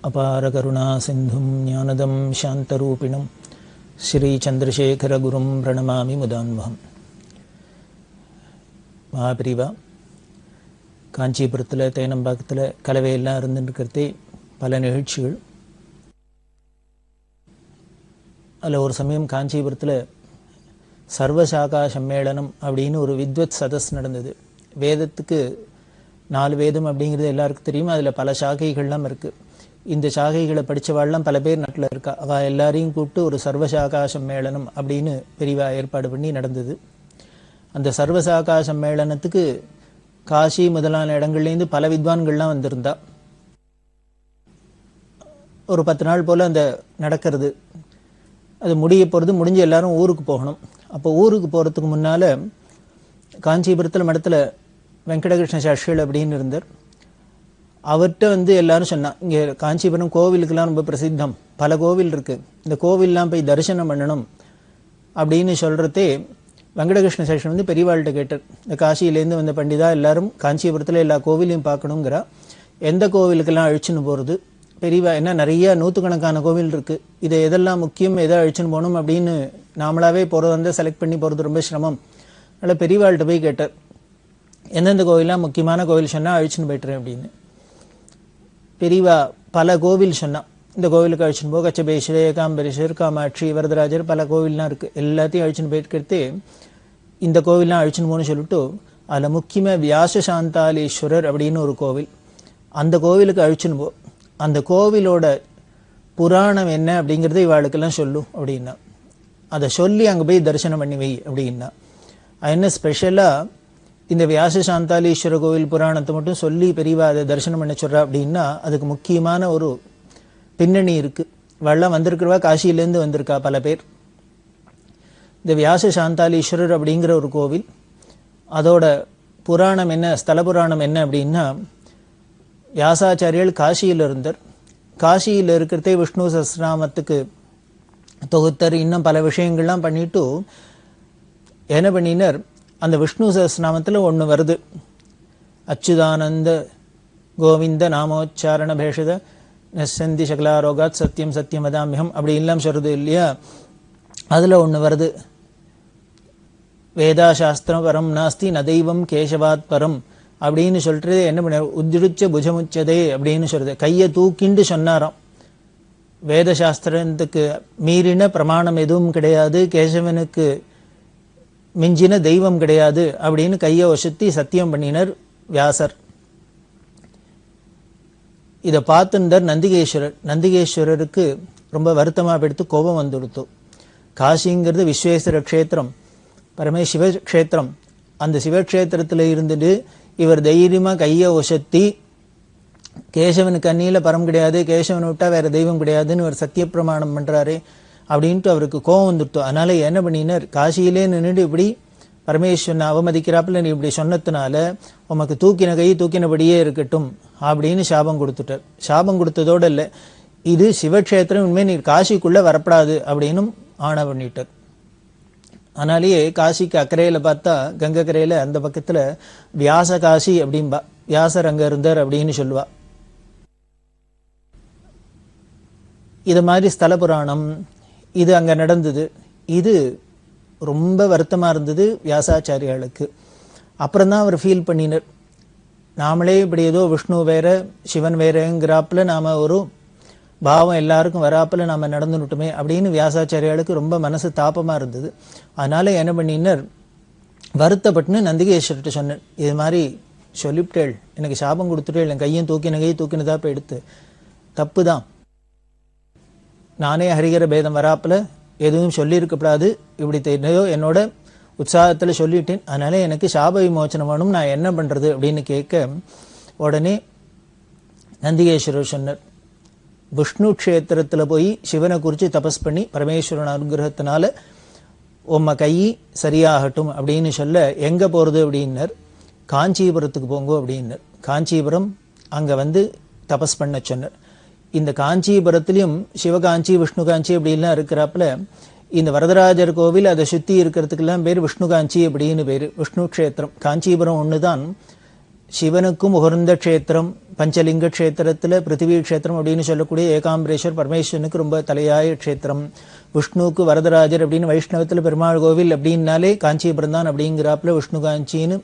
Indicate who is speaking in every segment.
Speaker 1: அபார கருணா சிந்தும் ஞானதம் சாந்தரூபிணம் ஸ்ரீ சந்திரசேகரகுரும் பிரணமாமி முதான்வகம். மகாபிரிவா காஞ்சிபுரத்தில் தேனம்பாக்கத்தில் கலவையெல்லாம் இருந்துருக்கிறதே பல நிகழ்ச்சிகள். அதில் ஒரு சமயம் காஞ்சிபுரத்தில் சர்வசாகா சம்மேளனம் அப்படின்னு ஒரு வித்வத் சதஸ் நடந்தது. வேதத்துக்கு 4 வேதம் அப்படிங்கிறது எல்லாருக்கும் தெரியும். அதில் பல சாகைகள்லாம் இருக்குது. இந்த சாகைகளை படித்தவாள்லாம் பல பேர் நாட்டில் இருக்கா. அவள் எல்லாரையும் கூப்பிட்டு ஒரு சர்வசாகா சம்மேளனம் அப்படின்னு பெரிவா ஏற்பாடு பண்ணி நடந்தது. அந்த சர்வசாகா சம்மேளனத்துக்கு காசி முதலான இடங்கள்லேருந்து பல வித்வான்கள்லாம் வந்திருந்தா. ஒரு 10 நாள் போல் அந்த நடக்கிறது. அது முடிய போகிறது. முடிஞ்சு எல்லாரும் ஊருக்கு போகணும். அப்போ ஊருக்கு போகிறதுக்கு முன்னால் காஞ்சிபுரத்தில் மடத்தில் வெங்கடகிருஷ்ண சாஸ்திரிகள் அப்படின்னு இருந்தார். அவர்கிட்ட எல்லாரும் சொன்னான், இங்கே காஞ்சிபுரம் கோவிலுக்கெல்லாம் ரொம்ப பிரசித்தம், பல கோவில் இருக்குது, இந்த கோவில்லாம் போய் தரிசனம் பண்ணணும் அப்படின்னு சொல்கிறதே வெங்கடகிருஷ்ண சாஸ்திரி பெரியவாள்கிட்ட கேட்டார். இந்த காசியிலேருந்து வந்த பண்டிதா எல்லாரும் காஞ்சிபுரத்தில் எல்லா கோவிலையும் பார்க்கணுங்கிறா, எந்த கோவிலுக்கெல்லாம் அழிச்சுன்னு போகிறது? பெரியவா என்ன நிறைய நூற்றுக்கணக்கான கோவில் இருக்குது, இதை எதெல்லாம் முக்கியம், எதை அழிச்சுன்னு போகணும் அப்படின்னு நாமளாவே போகிறது செலக்ட் பண்ணி போகிறது ரொம்ப சிரமம். அதனால் பெரியவாள்கிட்ட போய் கேட்டார், எந்தெந்த கோவிலாம் முக்கியமான கோவில் சொன்னால் அழிச்சுன்னு போய்ட்டுறேன் அப்படின்னு. பெரியவா பல கோவில் சொன்னான். இந்த கோவிலுக்கு அழிச்சுன்னு போ, கச்சபேஸ்வரர், ஏகாம்பரேஸ்வர், காமாட்சி, வரதராஜர், பல கோவில்லாம் இருக்குது. எல்லாத்தையும் அழிச்சுன்னு போயிட்டு இந்த கோவில்லாம் அழிச்சுன்னு போன்னு சொல்லிட்டு அதில் முக்கியமாக வியாசசாந்தாலீஸ்வரர் அப்படின்னு ஒரு கோவில், அந்த கோவிலுக்கு அழிச்சுன்னு போ, அந்த கோவிலோட புராணம் என்ன அப்படிங்கிறத இவாளுக்கெல்லாம் சொல்லும் அப்படின்னா, அதை சொல்லி அங்கே போய் தரிசனம் பண்ணி வை அப்படின்னா. என்ன ஸ்பெஷலாக இந்த வியாசசாந்தாலீஸ்வர கோவில் புராணத்தை மட்டும் சொல்லி பெரியவா அதை தரிசனம் பண்ண சொல்கிறா அப்படின்னா அதுக்கு முக்கியமான ஒரு பின்னணி இருக்குது. இவெல்லாம் வந்திருக்கிறவா காசியிலேருந்து வந்திருக்கா பல பேர். இந்த வியாசசாந்தாலீஸ்வரர் அப்படிங்கிற ஒரு கோவில், அதோட புராணம் என்ன, ஸ்தல புராணம் என்ன அப்படின்னா, வியாசாச்சாரியர்கள் காசியில் இருந்தார். காசியில் இருக்கிறதே விஷ்ணு சஹஸ்ரநாமத்துக்கு தொகுத்தர், இன்னும் பல விஷயங்கள்லாம் பண்ணிட்டு என்ன பண்ணினார், அந்த விஷ்ணு சஹஸ்ரநாமத்தில் ஒன்று வருது, அச்சுதானந்த கோவிந்த நாமோச்சாரண பேஷத நசந்தி சகலாரோகாத் சத்தியம் சத்தியம் வதாமியம் அப்படி இல்லாம சொல்றது இல்லையா. அதில் ஒன்று வருது, வேதாசாஸ்திரம் பரம் நாஸ்தி ந தெய்வம் கேசவாத் பரம் அப்படின்னு சொல்றது. என்ன பண்ண, உத்திருச்ச புஜமுச்சதே அப்படின்னு சொல்றது, கையை தூக்கிண்டு சொன்னாராம். வேதசாஸ்திரத்துக்கு மீறின பிரமாணம் எதுவும் கிடையாது, கேசவனுக்கு மிஞ்சின தெய்வம் கிடையாது அப்படின்னு கையை ஒசத்தி சத்தியம் பண்ணினர் வியாசர். இதை பார்த்துட்டார் நந்திகேஸ்வரர். நந்திகேஸ்வரருக்கு ரொம்ப வருத்தமாக எடுத்து கோபம் வந்துடுத்து. காசிங்கிறது விஸ்வேஸ்வர க்ஷேத்திரம், பரமே சிவக்ஷேத்திரம். அந்த சிவக்ஷேத்திரத்தில் இருந்துட்டு இவர் தைரியமாக கையை ஒசத்தி கேசவனுக்கு அந்நியில் பரம் கிடையாது, கேசவனை விட்டா வேற தெய்வம் கிடையாதுன்னு ஒரு சத்திய பிரமாணம் பண்ணுறாரு அப்படின்ட்டு அவருக்கு கோபம் வந்துடுத்து. அதனால என்ன பண்ணினார், காசியிலே நின்றுட்டு இப்படி பரமேஸ்வரனை அவமதிக்கிறாப்புல நீ இப்படி சொன்னதுனால உமக்கு தூக்கின கை தூக்கினபடியே இருக்கட்டும் அப்படின்னு சாபம் கொடுத்துட்டார். சாபம் கொடுத்ததோடு இல்லை, இது சிவக்ஷேத்திரம், இனிமேல் நீ காசிக்குள்ளே வரப்படாது அப்படின்னும் ஆணை பண்ணிட்டார். அதனாலேயே காசிக்கு அக்கறையில் பார்த்தா கங்கை கரையில் அந்த பக்கத்தில் வியாச காசி அப்படின்பா, வியாசர் அங்கே இருந்தார் அப்படின்னு சொல்லுவா. இது மாதிரி ஸ்தல புராணம் இது அங்கே நடந்தது. இது ரொம்ப வருத்தமாக இருந்தது வியாசாச்சாரியாளுக்கு. அப்புறம்தான் அவர் ஃபீல் பண்ணினார், நாமளே இப்படி ஏதோ விஷ்ணு வேற சிவன் வேறங்கிறாப்புல நாம் ஒரு பாவம் எல்லாருக்கும் வராப்பில் நாம் நடந்துட்டுமே அப்படின்னு வியாசாச்சாரியாளுக்கு ரொம்ப மனசு தாபமாக இருந்தது. அதனால என்ன பண்ணினார், வருத்தப்பட்டுன்னு நந்திகேஸ்வர்கிட்ட சொன்னார், இது மாதிரி சொல்லிவிட்டேள், எனக்கு சாபம் கொடுத்துட்டேள், என் கையும் தூக்கினதா இப்போ எடுத்து தப்பு தான், நானே ஹரிகர பேதம் வராப்பில் எதுவும் சொல்லியிருக்கப்படாது, இப்படி தெரிஞ்சோ என்னோட உற்சாகத்தில் சொல்லிட்டேன், அதனால எனக்கு சாப விமோச்சனம் வேணும், நான் என்ன பண்ணுறது அப்படின்னு கேட்க உடனே நந்திகேஸ்வரர் சொன்னார், விஷ்ணு க்ஷேத்திரத்தில் போய் சிவனை குறித்து தபஸ் பண்ணி பரமேஸ்வரன் அனுகிரகத்தினால உம்ம கை சரியாகட்டும் அப்படின்னு சொல்ல, எங்கே போகிறது அப்படின்னர், காஞ்சிபுரத்துக்கு போங்க அப்படின்னர். காஞ்சிபுரம் அங்கே தபஸ் பண்ண சொன்னார். இந்த காஞ்சிபுரத்துலேயும் சிவகாஞ்சி விஷ்ணு காஞ்சி அப்படின்லாம் இருக்கிறாப்புல இந்த வரதராஜர் கோவில் அதை சுற்றி இருக்கிறதுக்கெல்லாம் பேர் விஷ்ணு காஞ்சி அப்படின்னு பேர், விஷ்ணு க்ஷேத்திரம். காஞ்சிபுரம் ஒன்று தான் சிவனுக்கும் உகர்ந்த க்ஷேத்திரம், பஞ்சலிங்க க்ஷேத்திரத்தில் பிருத்திவி க்ஷேத்திரம் அப்படின்னு சொல்லக்கூடிய ஏகாம்பரேஸ்வர் பரமேஸ்வரனுக்கு ரொம்ப தலையாய க்ஷேத்திரம். விஷ்ணுவுக்கு வரதராஜர் அப்படின்னு வைஷ்ணவத்தில் பெருமாள் கோவில் அப்படின்னாலே காஞ்சிபுரம் தான் அப்படிங்கிறாப்புல விஷ்ணு காஞ்சின்னு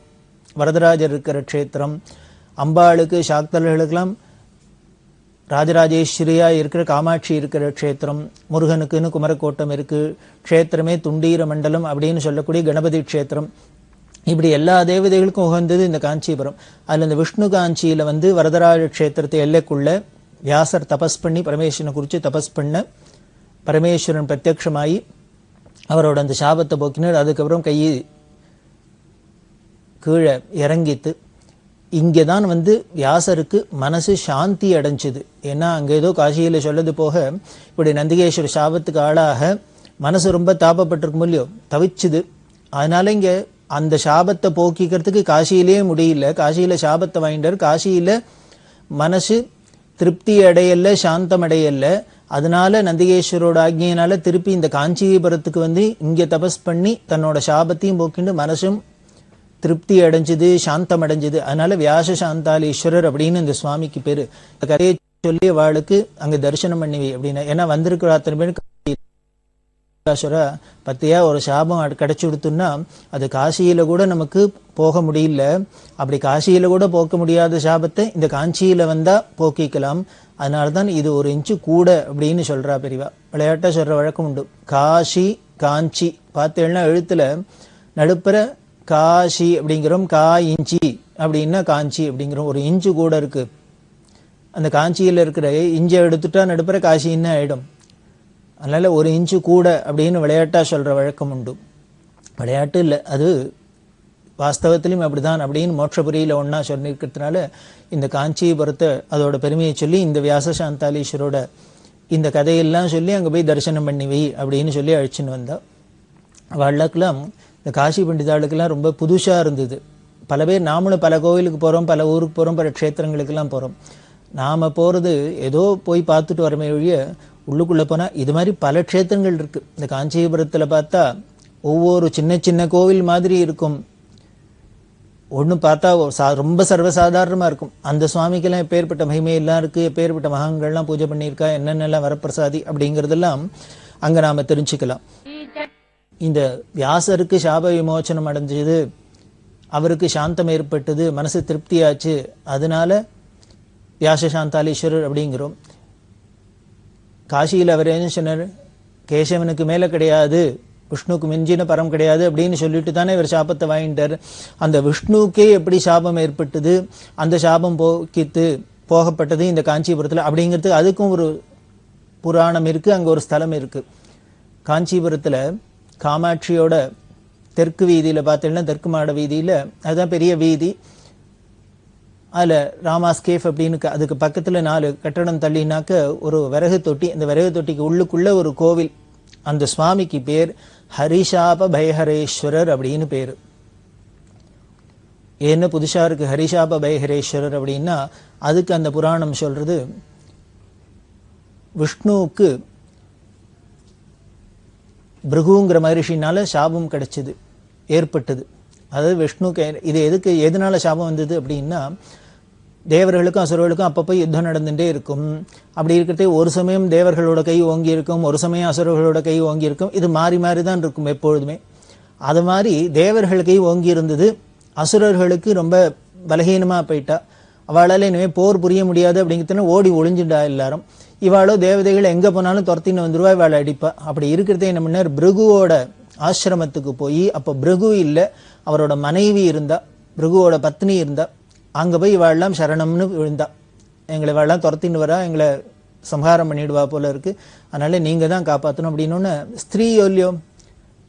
Speaker 1: வரதராஜர் இருக்கிற க்ஷேத்திரம். அம்பாளுக்கு சாக்தர்களுக்கெல்லாம் ராஜராஜேஸ்வரியா இருக்கிற காமாட்சி இருக்கிற க்ஷேத்திரம். முருகனுக்குன்னு குமரக்கோட்டம் இருக்கு. க்ஷேத்திரமே துண்டீர மண்டலம் அப்படின்னு சொல்லக்கூடிய கணபதி க்ஷேத்திரம். இப்படி எல்லா தேவதைகளுக்கும் உகந்தது இந்த காஞ்சிபுரம். அதில் இந்த விஷ்ணு காஞ்சியில வரதராஜ க்ஷேத்திரத்தை எல்லைக்குள்ள வியாசர் தபஸ் பண்ணி பரமேஸ்வரனை குறித்து தபஸ் பண்ண பரமேஸ்வரன் பிரத்யக்ஷமாயி அவரோட அந்த சாபத்தை போக்கினார். அதுக்கப்புறம் கையை கீழே இறங்கித்து இங்கே தான் வியாசருக்கு மனசு சாந்தி அடைஞ்சுது. ஏன்னா அங்கே ஏதோ காசியில் சொல்லது போக இப்படி நந்திகேஸ்வர சாபத்துக்கு ஆளாக மனசு ரொம்ப தாபப்பட்டிருக்கும் இல்லையோ, தவிச்சுது. அதனால இங்கே அந்த சாபத்தை போக்கிக்கிறதுக்கு காசியிலேயே முடியல. காசியில் சாபத்தை வாங்கிட்டார். காசியில் மனசு திருப்தி அடையல, சாந்தம் அடையல. அதனால நந்திகேஸ்வரோட ஆக்ஞையினால திருப்பி இந்த காஞ்சிபுரத்துக்கு இங்கே தபஸ் பண்ணி தன்னோட சாபத்தையும் போக்கிண்டு மனசும் திருப்தி அடைஞ்சது, சாந்தம் அடைஞ்சது. அதனால வியாச சாந்தாலீஸ்வரர் அப்படின்னு இந்த சுவாமிக்கு பேரு. கதையை சொல்லி அவளுக்கு அங்க தரிசனம் பண்ணிவி அப்படின்னா, ஏன்னா வந்திருக்கிற அத்தனை பேருக்கு பத்தியா ஒரு சாபம் கிடைச்சு கொடுத்தோம்னா அது காசியில கூட நமக்கு போக முடியல. அப்படி காசியில கூட போக்க முடியாத சாபத்தை இந்த காஞ்சியில வந்தா போக்கிக்கலாம். அதனாலதான் இது ஒரு இன்ச்சு கூட அப்படின்னு சொல்றா பெரியவா. விளையாட்டா சொல்ற வழக்கம் உண்டு. காசி காஞ்சி பார்த்தேன்னா எழுத்துல நடுப்புற காசி அப்படிங்கிறோம், கா இஞ்சி அப்படின்னா காஞ்சி அப்படிங்கிறோம். ஒரு இஞ்சு கூட இருக்கு. அந்த காஞ்சியில் இருக்கிற இஞ்சை எடுத்துட்டா நடுப்புற காசின்னு ஆயிடும். அதனால ஒரு இன்ச்சு கூட அப்படின்னு விளையாட்டா சொல்ற வழக்கம் உண்டு. விளையாட்டு இல்லை, அது வாஸ்தவத்திலையும் அப்படிதான் அப்படின்னு மோட்சபுரியில ஒன்னா சொல்லியிருக்கிறதுனால இந்த காஞ்சிபுரத்தை அதோட பெருமையை சொல்லி இந்த வியாச சாந்தாலீஸ்வரோட இந்த கதையெல்லாம் சொல்லி அங்கே போய் தரிசனம் பண்ணி வை அப்படின்னு சொல்லி அழைச்சின்னு வந்தா. அவளுக்கெல்லாம் இந்த காசி பண்டிதாளுக்கெல்லாம் ரொம்ப புதுசா இருந்தது. பல பேர் நாமளும் பல கோவிலுக்கு போறோம், பல ஊருக்கு போறோம், பல க்ஷேத்திரங்களுக்கெல்லாம் போறோம். நாம போறது ஏதோ போய் பார்த்துட்டு வரமே ஒழிய உள்ளுக்குள்ள போனா இது மாதிரி பல க்ஷேத்திரங்கள் இருக்கு. இந்த காஞ்சிபுரத்துல பார்த்தா ஒவ்வொரு சின்ன சின்ன கோவில் மாதிரி இருக்கும். ஒண்ணு பார்த்தா ரொம்ப சர்வசாதாரணமா இருக்கும். அந்த சுவாமிக்கெல்லாம் எப்பேற்பட்ட மகிமையெல்லாம் இருக்கு, எப்பேற்பட்ட மகான்கள்லாம் பூஜை பண்ணியிருக்கா, என்னென்னலாம் வரப்பிரசாதி அப்படிங்கிறதெல்லாம் அங்க நாம தெரிஞ்சுக்கலாம். இந்த வியாசருக்கு சாப விமோச்சனம் அடைஞ்சது, அவருக்கு சாந்தம் ஏற்பட்டது, மனசு திருப்தியாச்சு. அதனால வியாச சாந்தாலீஸ்வரர் அப்படிங்கிறோம். காசியில் அவர் என்ன சொன்னார், கேசவனுக்கு மேல கிடையாது, விஷ்ணுக்கு மிஞ்சின பரம் கிடையாது அப்படின்னு சொல்லிட்டு தானே இவர் சாபத்தை வாங்கிட்டார். அந்த விஷ்ணுக்கே எப்படி சாபம் ஏற்பட்டது, அந்த சாபம் போகப்பட்டது இந்த காஞ்சிபுரத்தில் அப்படிங்கிறது அதுக்கும் ஒரு புராணம் இருக்கு. அங்க ஒரு ஸ்தலம் இருக்கு. காஞ்சிபுரத்துல காமாட்சியோட தெற்கு வீதியில பார்த்தீங்கன்னா தெற்கு மாட வீதியில அதுதான் பெரிய வீதி. அதுல ராமாஸ்கேஃப் அப்படின்னு அதுக்கு பக்கத்துல 4 கட்டடம் தள்ளினாக்க ஒரு விறகு தொட்டி. அந்த விறகு தொட்டிக்கு உள்ளுக்குள்ள ஒரு கோவில். அந்த சுவாமிக்கு பேர் ஹரிஷாப பயஹரேஸ்வரர் அப்படின்னு பேரு. என்ன புதுசா இருக்கு ஹரிஷாப பயஹரேஸ்வரர் அப்படின்னா, அதுக்கு அந்த புராணம் சொல்றது விஷ்ணுவுக்கு பிருகுங்கிற மகரிஷினால சாபம் கிடைச்சது, ஏற்பட்டது. அதாவது விஷ்ணுக்கு இது எதனால சாபம் வந்தது அப்படின்னா, தேவர்களுக்கும் அசுரர்களுக்கும் அப்பப்போ யுத்தம் நடந்துட்டே இருக்கும். அப்படி இருக்கிறதே ஒரு சமயம் தேவர்களோட கை ஓங்கி இருக்கும், ஒரு சமயம் அசுரர்களோட கை ஓங்கி இருக்கும். இது மாறி மாறி தான் இருக்கும் எப்பொழுதுமே. அது மாதிரி தேவர்கள் கை ஓங்கி இருந்தது, அசுரர்களுக்கு ரொம்ப பலகீனமா போயிட்டா. அவளால இனிமே போர் புரிய முடியாது அப்படிங்கிறதுனா ஓடி ஒளிஞ்சுட்டா எல்லாரும். இவாளோ தேவதைகள் எங்க போனாலும் துரத்தின்னு வந்துருவா, இவாளை அடிப்பா. அப்படி இருக்கிறதே என்ன பண்ணார், பிருகுவோட ஆசிரமத்துக்கு போய், அப்ப பிருகு இல்ல அவரோட மனைவி இருந்தா, பிருகுவோட பத்னி இருந்தா, அங்க போய் இவாள்லாம் சரணம்னு விழுந்தா. எங்களை இவாள்லாம் துரத்தின்னு வரா, எங்களை சம்ஹாரம் பண்ணிடுவா போல இருக்கு, அதனால நீங்க தான் காப்பாற்றணும் அப்படின்னு. ஸ்திரீ இல்லையோ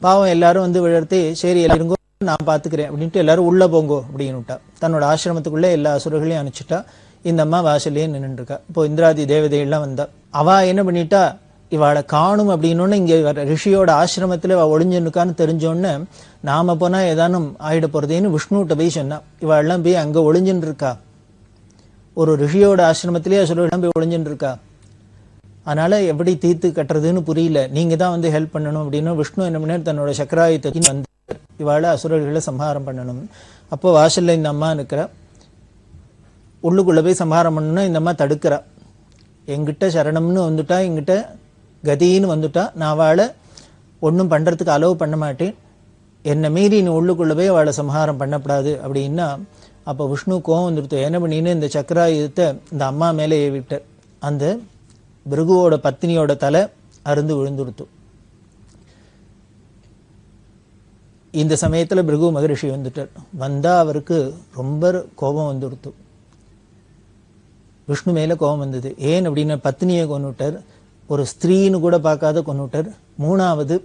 Speaker 1: பாவம், எல்லாரும் விழறதே, சரி எல்லாருங்கோ நான் பாத்துக்கிறேன் அப்படின்ட்டு எல்லாரும் உள்ள போங்கோ அப்படின்னுட்டா. தன்னோட ஆசிரமத்துக்குள்ள எல்லா அசுரர்களையும் அனுப்பிச்சுட்டா. இந்த அம்மா வாசல்லையே நின்று இருக்கா. இப்போ இந்திராதி தேவதைகள்லாம் வந்தா. அவ என்ன பண்ணிட்டா, இவாளை காணும் அப்படின்னு இங்க ரிஷியோட ஆசிரமத்துல இவ ஒளிஞ்சுருக்கான்னு தெரிஞ்சோன்னு, நாம போனா ஏதானும் ஆயிட போறதேன்னு விஷ்ணுகிட்ட போய் சொன்னா. இவாள்லாம் போய் அங்க ஒளிஞ்சுன்னு இருக்கா, ஒரு ரிஷியோட ஆசிரமத்திலேயே அசுரர்கள்லாம் போய் ஒளிஞ்சுன்னு இருக்கா. அதனால எப்படி தீர்த்து கட்டுறதுன்னு புரியல, நீங்க தான் ஹெல்ப் பண்ணணும் அப்படின்னு விஷ்ணு என்ன பண்ணார், தன்னோட சக்கராயுதத்தின் இவாளை அசுரர்களை சம்ஹாரம் பண்ணணும். அப்போ வாசல்ல இந்த அம்மா இருக்கிறா. உள்ளுக்குள்ளே போய் சம்ஹாரம் பண்ணணும்னா இந்த அம்மா தடுக்கிறா. எங்கிட்ட சரணம்னு வந்துட்டா, எங்கிட்ட கதின்னு வந்துட்டா, நான் அவளை ஒன்றும் பண்ணுறதுக்கு அலோவ் பண்ண மாட்டேன், என்னை மீறி நீ உள்ளுக்குள்ளே போய் அவளை சம்ஹாரம் பண்ணக்கூடாது அப்படின்னா, அப்போ விஷ்ணு கோவம் வந்துடுத்து. என்ன பண்ணின்னு இந்த சக்கராயுதத்தை இந்த அம்மா மேலே ஏவிட்டார். அந்த பிருகுவோட பத்னியோட தலை அருந்து விழுந்துடுத்து. இந்த சமயத்தில் பிருகு மகரிஷி வந்துட்டார். வந்தால் அவருக்கு ரொம்ப கோபம் வந்துடுத்து. விஷ்ணு மேலே கோபம் வந்தது. ஏன் அப்படின்னா, பத்னியை கொன்னுட்டார், ஒரு ஸ்திரீன்னு கூட பார்க்காத கொன்னுட்டார். மூணாவது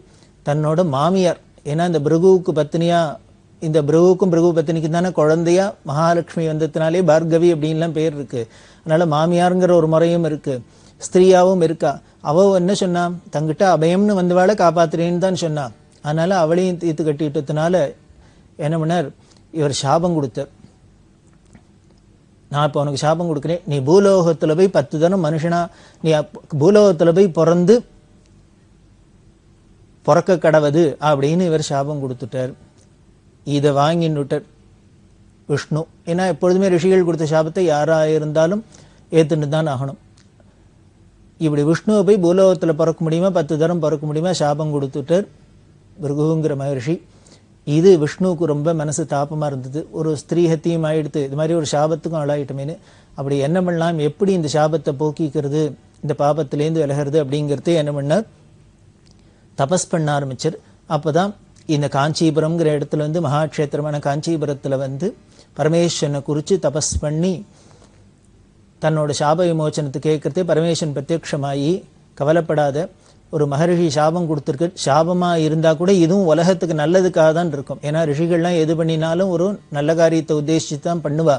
Speaker 1: தன்னோட மாமியார், ஏன்னா இந்த பிருகுவுக்கு பத்னியா, இந்த பிருகுவுக்கும் பிருகு பத்னிக்கு தானே குழந்தையா மகாலட்சுமி வந்ததுனாலே பார்கவி அப்படின்லாம் பேர் இருக்கு. அதனால மாமியாருங்கிற ஒரு முறையும் இருக்கு, ஸ்திரீயாவும் இருக்கா. அவ என்ன சொன்னா, தங்கிட்ட அபயம்னு வந்தவாளை காப்பாத்துறேன்னு தான் சொன்னா. அதனால அவளையும் தீர்த்து கட்டிட்டதுனால என்ன பண்ணார், இவர் சாபம் கொடுத்தார். நான் இப்போ உனக்கு சாபம் கொடுக்குறேன், நீ பூலோகத்துல போய் 10 தரம் மனுஷனா, நீ பூலோகத்துல போய் பிறக்க கடவுது அப்படின்னு இவர் சாபம் கொடுத்துட்டார். இதை வாங்கின்னுட்டார் விஷ்ணு. ஏன்னா எப்பொழுதுமே ரிஷிகள் கொடுத்த சாபத்தை யாராக இருந்தாலும் ஏற்றுன்னு தான் ஆகணும். இப்படி விஷ்ணுவை போய் பூலோகத்தில் பிறக்க முடியுமா, 10 தரம் பிறக்க முடியுமா சாபம் கொடுத்துட்டார் பிருகுங்கிற மகர்ஷி. இது விஷ்ணுவுக்கு ரொம்ப மனசு தாப்பமாக இருந்தது. ஒரு ஸ்திரீஹத்தியும் ஆயிடுத்து, இது மாதிரி ஒரு சாபத்துக்கும் ஆளாயிட்டமேனு. அப்படி என்ன பண்ணலாம், எப்படி இந்த சாபத்தை போக்கிக்கிறது, இந்த பாபத்திலேருந்து விலகிறது அப்படிங்கிறதே என்ன பண்ணார், தபஸ் பண்ண ஆரம்பிச்சார். அப்போதான் இந்த காஞ்சிபுரம்ங்கிற இடத்துல வந்து மகாக்ஷேத்திரமான காஞ்சிபுரத்தில் வந்து பரமேஸ்வரனை குறித்து தபஸ் பண்ணி தன்னோட சாப விமோச்சனத்தை கேட்கறதே பரமேஸ்வரன் பிரத்யக்ஷமாயி, கவலைப்படாத, ஒரு மகரிஷி சாபம் கொடுத்துருக்கு, சாபமாக இருந்தால் கூட இதுவும் உலகத்துக்கு நல்லதுக்காக தான் இருக்கும். ஏன்னா ரிஷிகள்லாம் எது பண்ணினாலும் ஒரு நல்ல காரியத்தை உத்தேசித்து தான் பண்ணுவா.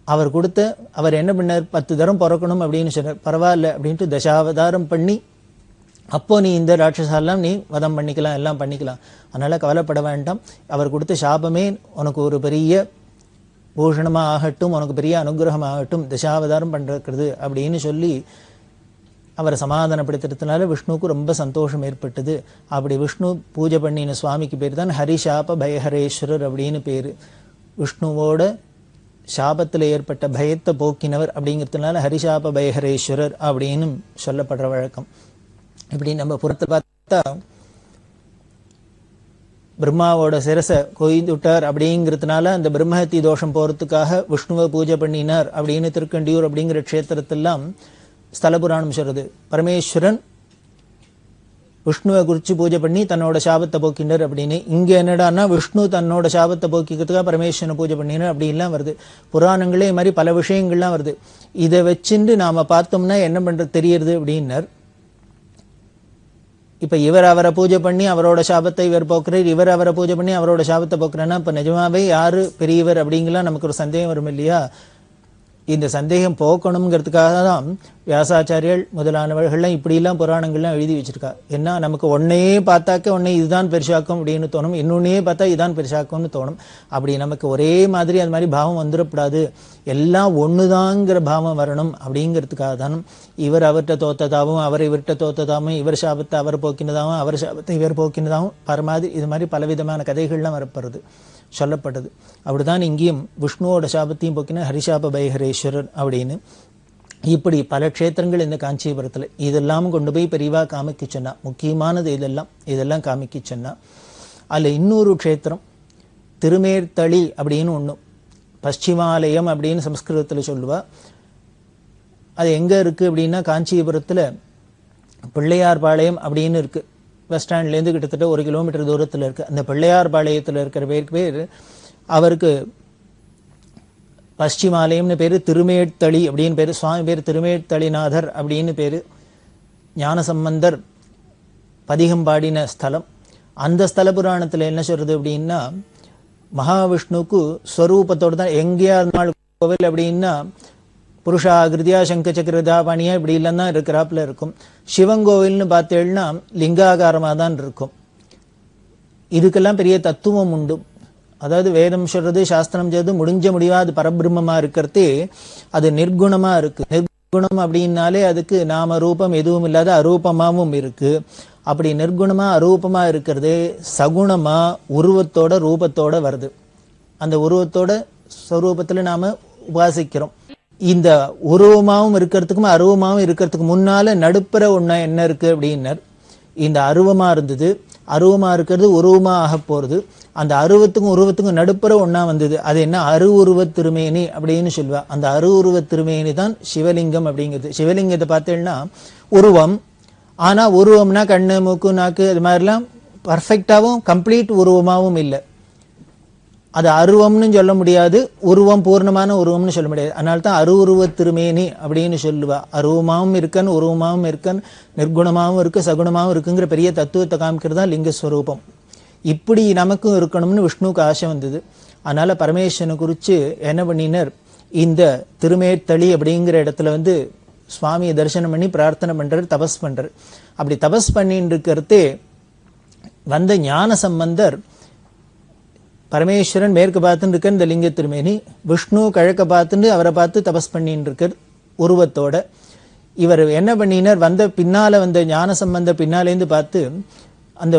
Speaker 1: அவர் என்ன பண்ணார், 10 தரம் பிறக்கணும் அப்படின்னு சொன்னார். பரவாயில்ல அப்படின்ட்டு தசாவதாரம் பண்ணி, அப்போ நீ இந்த ராட்சசாலாம் நீ வதம் பண்ணிக்கலாம், எல்லாம் பண்ணிக்கலாம், அதனால கவலைப்பட வேண்டாம், அவர் கொடுத்த சாபமே உனக்கு ஒரு பெரிய பூஷணமாக ஆகட்டும், உனக்கு பெரிய அனுகிரகம் ஆகட்டும், தசாவதாரம் பண்ணுறது அப்படின்னு சொல்லி அவரை சமாதானப்படுத்துறதுனால விஷ்ணுவுக்கு ரொம்ப சந்தோஷம் ஏற்பட்டது. அப்படி விஷ்ணு பூஜை பண்ணின சுவாமிக்கு பேர் தான் ஹரிஷாப பயஹரேஸ்வரர் அப்படின்னு பேர். விஷ்ணுவோட சாபத்தில் ஏற்பட்ட பயத்தை போக்கினவர் அப்படிங்கிறதுனால ஹரிஷாப பயஹரேஸ்வரர் அப்படின்னு சொல்லப்படுற வழக்கம். இப்படி நம்ம புறத்தை பார்த்தா பிரம்மாவோட சிரசை கொய்துட்டார் அப்படிங்கிறதுனால அந்த பிரம்மஹத்தி தோஷம் போகிறதுக்காக விஷ்ணுவை பூஜை பண்ணினார் அப்படின்னு திருக்கண்டியூர் அப்படிங்கிற க்ஷேத்திரத்தெல்லாம் ஸ்தல புராணம் சொல்றது. பரமேஸ்வரன் விஷ்ணுவை குறித்து பூஜை பண்ணி தன்னோட சாபத்தை போக்கினார் அப்படின்னு. இங்கே என்னடான்னா விஷ்ணு தன்னோட சாபத்தை போக்கிக்கிறதுக்காக பரமேஸ்வரனை பூஜை பண்ணினார் அப்படின்லாம் வருது. புராணங்களே இது மாதிரி பல விஷயங்கள்லாம் வருது. இதை வச்சுட்டு நாம் பார்த்தோம்னா என்ன பண்ணுறது தெரியறது அப்படின்னார். இப்போ இவர் அவரை பூஜை பண்ணி அவரோட சாபத்தை இவர் போக்குறார், இவர் அவரை பூஜை பண்ணி அவரோட சாபத்தை போக்குறேன்னா இப்போ நிஜமாவே யார் பெரியவர் அப்படிங்கலாம் நமக்கு ஒரு சந்தேகம் வரும் இல்லையா? இந்த சந்தேகம் போக்கணுங்கிறதுக்காக தான் வியாசாச்சாரியர்கள் முதலானவர்கள்லாம் இப்படிலாம் புராணங்கள்லாம் எழுதி வச்சிருக்கா. ஏன்னா நமக்கு ஒன்னையே பார்த்தாக்க ஒன்னே இதுதான் பெருசாக்கும் அப்படின்னு தோணும், இன்னொன்னே பார்த்தா இதுதான் பெருசாக்கும்னு தோணும். அப்படி நமக்கு ஒரே மாதிரி அது மாதிரி பாவம் வந்துடக்கூடாது, எல்லாம் ஒண்ணுதாங்கிற பாவம் வரணும் அப்படிங்கிறதுக்காக தான் இவர் அவர்கிட்ட தோத்ததாகவும் அவர் இவர்கிட்ட தோத்ததாகவும் இவர் சாபத்தை அவர் போக்கினதாகவும் அவர் சாபத்தை இவர் போக்கினதாகவும் பரமாதிரி இது மாதிரி பலவிதமான கதைகள்லாம் வரப்படுறது சொல்லப்பட்டது. அப்படிதான் இங்கேயும் விஷ்ணுவோட சாபத்தையும் போக்கின ஹரிஷாப பயஹரேஸ்வரர் அப்படின்னு. இப்படி பல க்ஷேத்திரங்கள் இந்த காஞ்சிபுரத்தில் இதெல்லாம் கொண்டு போய் பெரியவா காமிக்க சொன்னா. முக்கியமானது இதெல்லாம் காமிக்க சொன்னா. அதில் இன்னொரு க்ஷேத்திரம் திருமேர்த்தளி அப்படின்னு ஒன்று, பశ్చిమాலயம் அப்படின்னு சம்ஸ்கிருதத்தில் சொல்லுவா. அது எங்கே இருக்குது அப்படின்னா காஞ்சிபுரத்தில் பிள்ளையார்பாளையம் அப்படின்னு இருக்குது. பஸ் ஸ்டாண்ட்லேருந்து கிட்டத்தட்ட 1 கிலோமீட்டர் தூரத்தில் இருக்குது. அந்த பிள்ளையார்பாளையத்தில் இருக்கிற பேர் அவருக்கு பశ్చిమాலயம்னு பேர், திருமேட்தளி அப்படின்னு பேர். சுவாமி பேர் திருமேட்தளிநாதர் அப்படின்னு பேர். ஞானசம்பந்தர் பதிகம் பாடின ஸ்தலம். அந்த ஸ்தல புராணத்தில் என்ன சொல்றது அப்படின்னா, மகாவிஷ்ணுக்கு ஸ்வரூபத்தோடு தான் எங்கேயா இருந்தாலும் கோவில் அப்படின்னா புருஷா கிருதியா சங்க சக்கரதா பணியா இப்படி இல்லைன்னா இருக்கிறாப்புல இருக்கும். சிவங்கோவில்னு பார்த்தேன்னா லிங்காகாரமாக தான் இருக்கும். இதுக்கெல்லாம் பெரிய தத்துவம் உண்டு. அதாவது வேதம் சொல்றது சாஸ்திரம் சொல்றது முடிஞ்ச முடிவா அது பரபிரம்மமா இருக்கிறதே அது நிர்குணமா இருக்கு. நிர்குணம் அப்படின்னாலே அதுக்கு நாம ரூபம் எதுவும் இல்லாத அரூபமாவும் இருக்கு. அப்படி நிர்குணமா அரூபமா இருக்கிறது சகுணமா உருவத்தோட ரூபத்தோட வருது. அந்த உருவத்தோட ஸ்வரூபத்துல நாம உபாசிக்கிறோம். இந்த உருவமாவும் இருக்கிறதுக்கும் அருவமாவும் இருக்கிறதுக்கு முன்னால நடுப்புற ஒண்ணா என்ன இருக்கு அப்படின்னர். இந்த அருவமா இருந்தது, அருவமா இருக்கிறது உருவமா ஆக போறது. அந்த அருவத்துக்கும் உருவத்துக்கும் நடுப்புற ஒண்ணா வந்தது. அது என்ன? அருவுருவ திருமேனி அப்படின்னு சொல்லுவா. அந்த அருவுருவ திருமேனி தான் சிவலிங்கம் அப்படிங்கிறது. சிவலிங்கத்தை பார்த்தீங்கன்னா உருவம், ஆனா உருவம்னா கண்ணு மூக்கு நாக்கு அது மாதிரிலாம் பர்ஃபெக்டாவும் கம்ப்ளீட் உருவமாவும் இல்லை. அது அருவம்னு சொல்ல முடியாது, உருவம் பூர்ணமான உருவம்னு சொல்ல முடியாது. அதனால தான் அருவுருவ திருமேனி அப்படின்னு சொல்லுவா. அருவமாவும் இருக்கன், உருவமாவும் இருக்கன், நிர்குணமாவும் இருக்கு, சகுணமாவும் இருக்குங்கிற பெரிய தத்துவத்தை காமிக்கிறது தான் லிங்கஸ்வரூபம். இப்படி நமக்கும் இருக்கணும்னு விஷ்ணுவுக்கு ஆசை வந்தது. அதனால பரமேஸ்வரனை குறித்து என்ன பண்ணினர், இந்த திருமேத்தளி அப்படிங்கிற இடத்துல சுவாமியை தரிசனம் பண்ணி பிரார்த்தனை பண்றார், தபஸ் பண்றார். அப்படி தபஸ் பண்ணிட்டு இருக்கிறதே வந்த ஞான சம்பந்தர், பரமேஸ்வரன் மேற்கு பார்த்துட்டு இருக்க இந்த லிங்க திருமேனி, விஷ்ணு கிழக்க பார்த்துட்டு அவரை பார்த்து தபஸ் பண்ணிட்டு இருக்கார் உருவத்தோட. இவர் என்ன பண்ணினார், வந்த பின்னால வந்த ஞான சம்பந்தர் பின்னாலேருந்து பார்த்து அந்த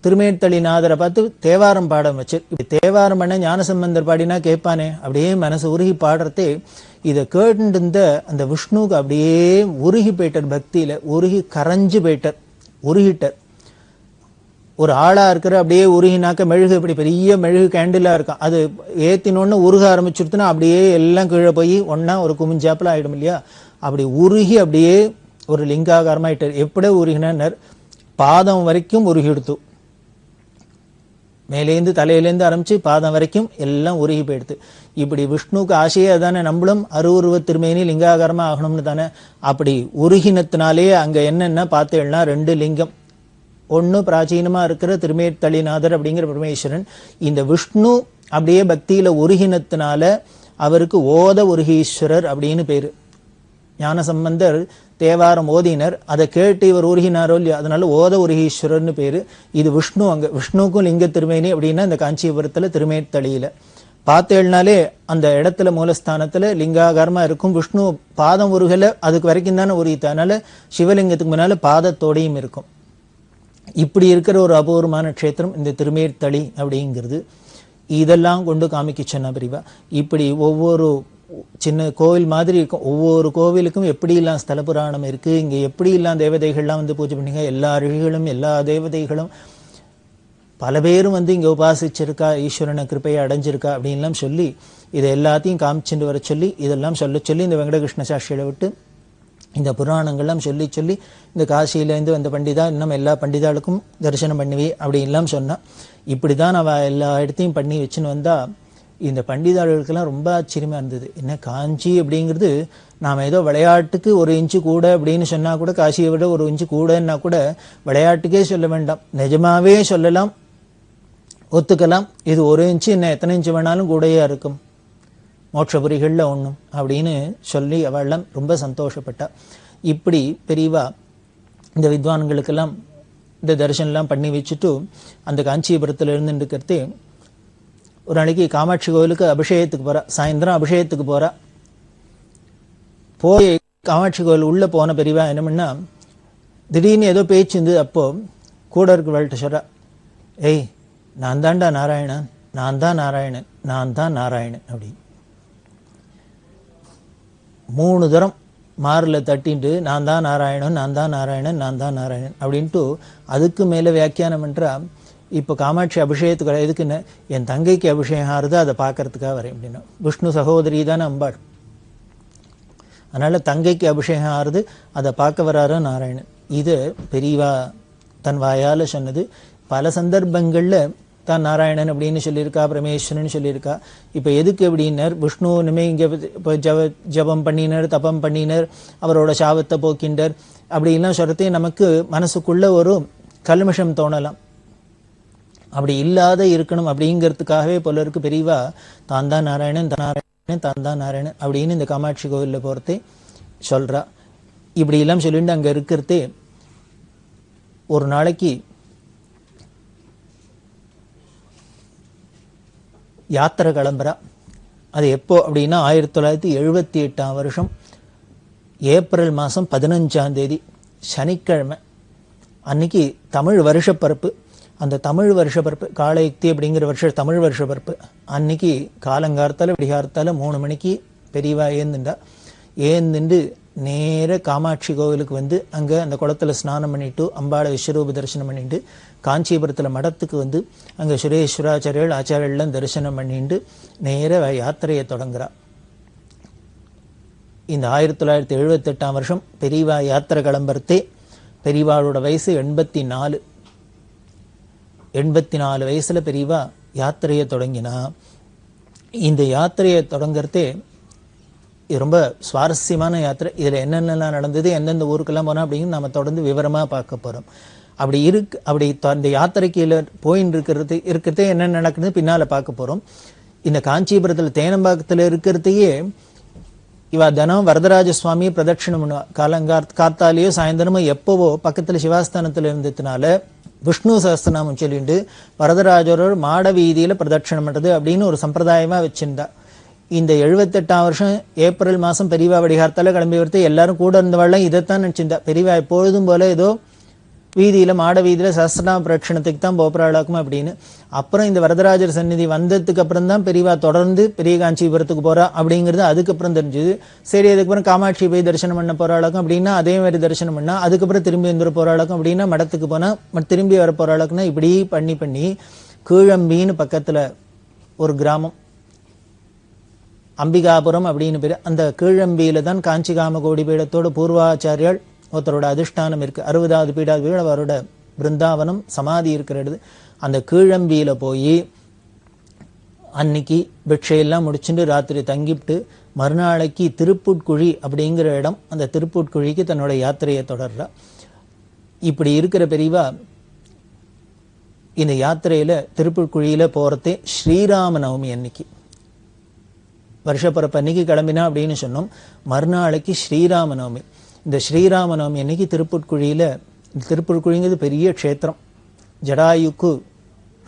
Speaker 1: திருமேத்தளிநாதரை பார்த்து தேவாரம் பாடம் வச்சு, இப்படி தேவாரம் பண்ண ஞானசம்பந்தர் பாடினா கேட்பானே, அப்படியே மனசு உருகி பாடுறதே. இதை கேட்டு இருந்த அந்த விஷ்ணுவுக்கு அப்படியே உருகி போயிட்டார், பக்தியில உருகி கரைஞ்சு போயிட்டார், உருகிட்டார். ஒரு ஆளா இருக்கிற அப்படியே உருகினாக்க மெழுகு, இப்படி பெரிய மெழுகு கேண்டிலா இருக்கும், அது ஏத்தினோன்னு உருக ஆரம்பிச்சுடுத்துனா அப்படியே எல்லாம் கீழே போய் ஒன்னா ஒரு குமிஞ்சாப்பில் ஆயிடும் இல்லையா. அப்படி உருகி அப்படியே ஒரு லிங்காகாரமாயிட்டார். எப்படி உருகினார், பாதம் வரைக்கும் உருகி எடுத்து, மேலேந்து தலையிலேருந்து ஆரம்பிச்சு பாதம் வரைக்கும் எல்லாம் உருகி போயிடுது. இப்படி விஷ்ணுவுக்கு ஆசையே அதானே, நம்மளும் அருவுருவ திருமேனி லிங்காகாரமா ஆகணும்னு தானே. அப்படி உருகினத்தினாலே அங்க என்னன்னா பார்த்தேன்னா ரெண்டு லிங்கம். ஒன்னு பிராச்சீனமா இருக்கிற திருமேத்தளிநாதர் அப்படிங்கிற பரமேஸ்வரன். இந்த விஷ்ணு அப்படியே பக்தியில உருகினத்தினால அவருக்கு ஓத உருகீஸ்வரர் அப்படின்னு பேரு. ஞான சம்பந்தர் தேவாரம் ஓதினர், அதை கேட்டு இவர் உருகினாரோ இல்லையா, அதனால ஓத உருகீஸ்வரர்னு பேரு. இது விஷ்ணு. அங்க விஷ்ணுக்கும் லிங்க திருமேனி அப்படின்னா இந்த காஞ்சிபுரத்துல திருமேத்தளியில பார்த்தேள்னாலே அந்த இடத்துல மூலஸ்தானத்துல லிங்காகாரமா இருக்கும். விஷ்ணு பாதம் உருகல, அதுக்கு வரைக்கும் தானே உருகித்த, அதனால சிவலிங்கத்துக்கு முன்னால பாதத்தோடையும் இருக்கும். இப்படி இருக்கிற ஒரு அபூர்வமான க்ஷேத்திரம் இந்த திருமேத்தளி அப்படிங்கிறது. இதெல்லாம் கொண்டு காமிக்க சொன்ன பிரிவா. இப்படி ஒவ்வொரு சின்ன கோவில் மாதிரி இருக்கும், ஒவ்வொரு கோவிலுக்கும் எப்படியெல்லாம் ஸ்தல புராணம் இருக்கு, இங்க எப்படியெல்லாம் தேவதைகள்லாம் பூஜை பண்ணிங்க, எல்லா ரிஷிகளும் எல்லா தேவதைகளும் பல பேரும் இங்க உபாசிச்சிருக்கா, ஈஸ்வரனை கிருப்பையை அடைஞ்சிருக்கா அப்படின்லாம் சொல்லி இதை எல்லாத்தையும் காமிச்சுட்டு வர சொல்லி இதெல்லாம் சொல்லி இந்த வெங்கடகிருஷ்ண சாஸ்திரியை விட்டு இந்த புராணங்கள்லாம் சொல்லி சொல்லி இந்த காசியிலேருந்து வந்த பண்டிதா இன்னும் எல்லா பண்டிதாளுக்கும் தரிசனம் பண்ணுவே அப்படின்லாம் சொன்னா. இப்படிதான் அவ எல்லா இடத்தையும் பண்ணி வச்சுன்னு வந்தா இந்த பண்டிதாளுக்கெல்லாம் ரொம்ப ஆச்சரியமா இருந்தது. என்ன காஞ்சி அப்படிங்கிறது நாம ஏதோ விளையாட்டுக்கு ஒரு இன்ச்சு கூட அப்படின்னு சொன்னா கூட, காசியை விட ஒரு இன்ச்சு கூடன்னா கூட விளையாட்டுக்கே சொல்ல வேண்டாம், நிஜமாவே சொல்லலாம், ஒத்துக்கலாம். இது ஒரு இன்ச்சு என்ன எத்தனை இன்ச்சு வேணாலும் கூடையா இருக்கும், மோட்சபுரிகள்ல ஒண்ணும் அப்படின்னு சொல்லி அவள்லாம் ரொம்ப சந்தோஷப்பட்டா. இப்படி பெரியவா இந்த வித்வான்களுக்கெல்லாம் இந்த தரிசனம்லாம் பண்ணி வச்சுட்டு அந்த காஞ்சிபுரத்துல இருந்து இருக்கிறதே ஒரு நாளைக்கு காமாட்சி கோவிலுக்கு அபிஷேகத்துக்கு போறா. சாயந்தரம் அபிஷேகத்துக்கு போறா. போய் காமாட்சி கோவில் உள்ள போன பெரியவா என்ன பண்ணா, திடீர்னு ஏதோ பேச்சு இருந்தது. அப்போ கூட இருக்கிறவள்கிட்ட சொல்றா, ஏய் நான் தான்டா நாராயணன், நான் தான் நாராயணன், நான் தான் நாராயணன் அப்படி 3 தரம் மாரில் தட்டிட்டு நான் தான் நாராயணன், நான் தான் நாராயணன், நான் தான் நாராயணன் அப்படின்ட்டு அதுக்கு மேலே வியாக்கியானம் பண்றா. இப்போ காமாட்சி அபிஷேகத்துக்கு எதுக்குன்னு, என் தங்கைக்கு அபிஷேகம் ஆறுது அதை பார்க்கறதுக்காக வரேன் அப்படின்னா. விஷ்ணு சகோதரி தானே அம்பாள், அதனால தங்கைக்கு அபிஷேகம் ஆறுது அதை பார்க்க வராரு நாராயணன். இது பெரியவா தன் வாயால சொன்னது. பல சந்தர்ப்பங்கள்ல தான் நாராயணன் அப்படின்னு சொல்லியிருக்கா, பரமேஸ்வரன் சொல்லியிருக்கா. இப்போ எதுக்கு அப்படின்னர், விஷ்ணு இனிமே இங்கே இப்போ ஜபம் பண்ணினர், தபம் பண்ணினர், அவரோட சாபத்தை போக்கின்றார் அப்படின்லாம் சொல்றதே நமக்கு மனசுக்குள்ள ஒரு கல்மஷம் தோணலாம். அப்படி இல்லாத இருக்கணும் அப்படிங்கிறதுக்காகவே பலருக்கு பெரியவா தான் தான் நாராயணன், நாராயணன், தான் தான் நாராயணன் அப்படின்னு இந்த காமாட்சி கோவிலில் போகிறதே சொல்றா. இப்படி எல்லாம் சொல்லிட்டு அங்கே இருக்கிறதே ஒரு நாளைக்கு யாத்திரை கிளம்புறா. அது எப்போ அப்படின்னா 1978ஆம் வருஷம் ஏப்ரல் மாதம் 15ஆம் தேதி சனிக்கிழமை அன்னைக்கு தமிழ் வருஷப்பரப்பு. அந்த தமிழ் வருஷப்பிறப்பு காலயுக்தி அப்படிங்கிற தமிழ் வருஷப்பிறப்பு அன்னைக்கு காலங்கார்த்தால விடிகார்த்தால 3 மணிக்கு பெரியவா ஏந்துண்டு நேர காமாட்சி கோவிலுக்கு வந்து அங்க அந்த குளத்துல ஸ்நானம் பண்ணிட்டு அம்பாளை விஸ்வரூப தரிசனம் பண்ணிட்டு காஞ்சிபுரத்துல மடத்துக்கு வந்து அங்க சுரேஸ்வராச்சாரியர்கள் ஆச்சாரியெல்லாம் தரிசனம் பண்ணிட்டு நேர யாத்திரையை தொடங்குறா. இந்த 1978 வருஷம் பெரியவா யாத்திரை கிளம்புறதே பெரியவாளோட வயசு 84. 84 வயசுல பெரியவா யாத்திரையை தொடங்கினா. இந்த யாத்திரையை தொடங்குறதே இது ரொம்ப சுவாரஸ்யமான யாத்திரை. இதுல என்னென்னலாம் நடந்தது, எந்தெந்த ஊருக்கெல்லாம் போனா அப்படின்னு நம்ம தொடர்ந்து விவரமா பார்க்க போறோம். அப்படி இந்த யாத்திரைக்கு போயின்னு இருக்கிறதே என்ன நடக்குது பின்னால பார்க்க போறோம். இந்த காஞ்சிபுரத்துல தேனம்பாக்கத்துல இருக்கிறதையே இவ தினம் வரதராஜ சுவாமியை பிரதட்சிணம் பண்ணுவா. காத்தாலேயோ சாயந்தரமோ எப்பவோ பக்கத்துல சிவாஸ்தானத்துல இருந்ததுனால விஷ்ணு சஹஸ்ரநாமம் சொல்லிட்டு வரதராஜரோட மாட வீதியில பிரதட்சிணம் பண்றது அப்படின்னு ஒரு சம்பிரதாயமா வச்சிருந்தா. இந்த 78 வருஷம் ஏப்ரல் மாசம் பெரியவா வடிகார்த்தால கிளம்பி வரது எல்லாரும் கூட இருந்தவாள்லாம் இதைத்தான் நினைச்சிருந்தா. பெரியவா எப்பொழுதும் போல ஏதோ வீதியில மாட வீதியில சஹஸ்ரநாம பிரதட்சிணத்துக்கு தான் போப்பராளாக்கும் அப்படின்னு. அப்புறம் இந்த வரதராஜர் சந்நிதி வந்ததுக்கு அப்புறம் தான் பெரியவா தொடர்ந்து பெரிய காஞ்சிபுரத்துக்கு போறா அப்படிங்கிறது அதுக்கப்புறம் தெரிஞ்சது. சரி, அதுக்கப்புறம் காமாட்சி போய் தரிசனம் பண்ண போறாளாக்கும் அப்படின்னா அதே மாதிரி தரிசனம் பண்ணா, அதுக்கப்புறம் திரும்பி வந்துட போறாளாக்கும் அப்படின்னா மடத்துக்கு போனா திரும்பி வர போறாளாக்குன்னா இப்படி பண்ணி கீழம்பின்னு பக்கத்துல ஒரு கிராமம் அம்பிகாபுரம் அப்படின்னு பேரு. அந்த கீழம்பியில தான் காஞ்சி காமகோடி பீடத்தோட பூர்வாச்சாரியால் ஒருத்தரோட அதிஷ்டானம் இருக்கு. 60வது பீடாதிபதி அவரோட பிருந்தாவனம் சமாதி இருக்கிறது. அந்த கீழம்பியில போய் அன்னைக்கு பிக்ஷையெல்லாம் முடிச்சுட்டு ராத்திரி தங்கிவிட்டு மறுநாளைக்கு திருப்புட்குழி அப்படிங்கிற இடம், அந்த திருப்புட்குழிக்கு தன்னோட யாத்திரையை தொடர்றா. இப்படி இருக்கிற பெரியவா இந்த யாத்திரையில திருப்புட்குழியில போறதே ஸ்ரீராம நவமி அன்னைக்கு. வருஷப்பிறப்பு அன்னைக்கு கிளம்பினா அப்படின்னு சொன்னோம். மறுநாளைக்கு ஸ்ரீராம நவமி. இந்த ஸ்ரீராம நவமி அன்னைக்கு திருப்புட்குழிங்கிறது பெரிய க்ஷேத்திரம். ஜடாயுக்கு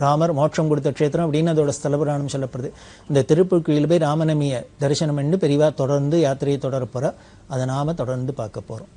Speaker 1: ராமர் மோட்சம் கொடுத்த க்ஷேத்திரம் அப்படின்னு அதோட ஸ்தலபுராணம் சொல்லப்படுது. இந்த திருப்புட்குழியில் போய் ராமநவமியை தரிசனம் பண்ணி பெரியவா தொடர்ந்து யாத்திரையை தொடர போறா. அதை நாம தொடர்ந்து பார்க்க போறோம்.